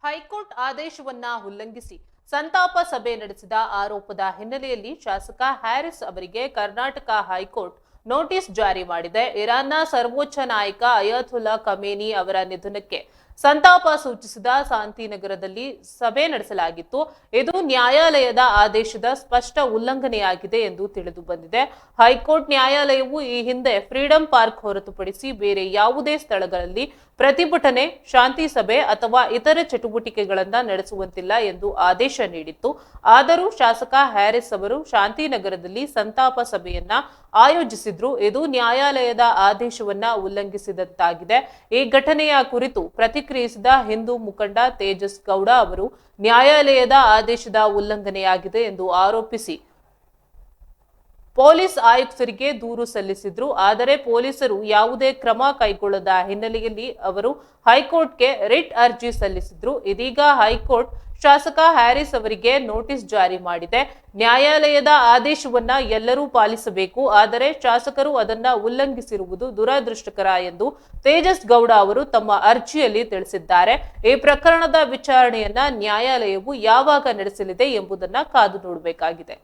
High court ಆದೇಶವನ್ನ ಉಲ್ಲಂಘಿಸಿ ಸಂತಾಪ ಸಭೆ ನಡೆಸಿದ ಆರೋಪದ ಹಿನ್ನೆಲೆಯಲ್ಲಿ ಶಾಸಕ ಹ್ಯಾರಿಸ್ ಅವರಿಗೆ ಕರ್ನಾಟಕ ಹೈಕೋರ್ಟ್ ನೋಟಿಸ್ ಜಾರಿ ಮಾಡಿದೆ. ಇರಾನ್ನ ಸರ್ವೋಚ್ಚ ನಾಯಕ ಅಯತುಲ್ಲಾ ಖಮೇನಿ ಅವರ ನಿಧನಕ್ಕೆ ಸಂತಾಪ ಸೂಚಿಸಿದ ಶಾಂತಿನಗರದಲ್ಲಿ ಸಭೆ ನಡೆಸಲಾಗಿತ್ತು. ಇದು ನ್ಯಾಯಾಲಯದ ಆದೇಶದ ಸ್ಪಷ್ಟ ಉಲ್ಲಂಘನೆಯಾಗಿದೆ ಎಂದು ತಿಳಿದು ಬಂದಿದೆ. ಹೈಕೋರ್ಟ್ ನ್ಯಾಯಾಲಯವು ಈ ಹಿಂದೆ ಫ್ರೀಡಂ ಪಾರ್ಕ್ ಹೊರತುಪಡಿಸಿ ಬೇರೆ ಯಾವುದೇ ಸ್ಥಳಗಳಲ್ಲಿ ಪ್ರತಿಭಟನೆ, ಶಾಂತಿ ಸಭೆ ಅಥವಾ ಇತರ ಚಟುವಟಿಕೆಗಳನ್ನು ನಡೆಸುವಂತಿಲ್ಲ ಎಂದು ಆದೇಶ ನೀಡಿತ್ತು. ಆದರೂ ಶಾಸಕ ಹ್ಯಾರಿಸ್ ಅವರು ಶಾಂತಿನಗರದಲ್ಲಿ ಸಂತಾಪ ಸಭೆಯನ್ನ ಆಯೋಜಿಸಿದ್ರು. ಇದು ನ್ಯಾಯಾಲಯದ ಆದೇಶವನ್ನ ಉಲ್ಲಂಘಿಸಿದಂತಾಗಿದೆ. ಈ ಘಟನೆಯ ಕುರಿತು ಪ್ರತಿಕ್ರಿಯಿಸಿದ ಹಿಂದೂ ಮುಖಂಡ ತೇಜಸ್ ಗೌಡ ಅವರು ನ್ಯಾಯಾಲಯದ ಆದೇಶದ ಉಲ್ಲಂಘನೆಯಾಗಿದೆ ಎಂದು ಆರೋಪಿಸಿ ಪೊಲೀಸ್ ಆಯುಕ್ತರಿಗೆ ದೂರು ಸಲ್ಲಿಸಿದ್ರು. ಆದರೆ ಪೊಲೀಸರು ಯಾವುದೇ ಕ್ರಮ ಕೈಗೊಳ್ಳದ ಹಿನ್ನೆಲೆಯಲ್ಲಿ ಅವರು ಹೈಕೋರ್ಟ್ಗೆ ರಿಟ್ ಅರ್ಜಿ ಸಲ್ಲಿಸಿದ್ರು. ಇದೀಗ ಹೈಕೋರ್ಟ್ ಶಾಸಕ ಹ್ಯಾರಿಸ್ ಅವರಿಗೆ ನೋಟಿಸ್ ಜಾರಿ ಮಾಡಿದೆ. ನ್ಯಾಯಾಲಯದ ಆದೇಶವನ್ನ ಎಲ್ಲರೂ ಪಾಲಿಸಬೇಕು, ಆದರೆ ಶಾಸಕರು ಅದನ್ನ ಉಲ್ಲಂಘಿಸಿರುವುದು ದುರದೃಷ್ಟಕರ ಎಂದು ತೇಜಸ್ ಗೌಡ ಅವರು ತಮ್ಮ ಅರ್ಜಿಯಲ್ಲಿ ತಿಳಿಸಿದ್ದಾರೆ. ಈ ಪ್ರಕರಣದ ವಿಚಾರಣೆಯನ್ನ ನ್ಯಾಯಾಲಯವು ಯಾವಾಗ ನಡೆಸಲಿದೆ ಎಂಬುದನ್ನ ಕಾದು ನೋಡಬೇಕಾಗಿದೆ.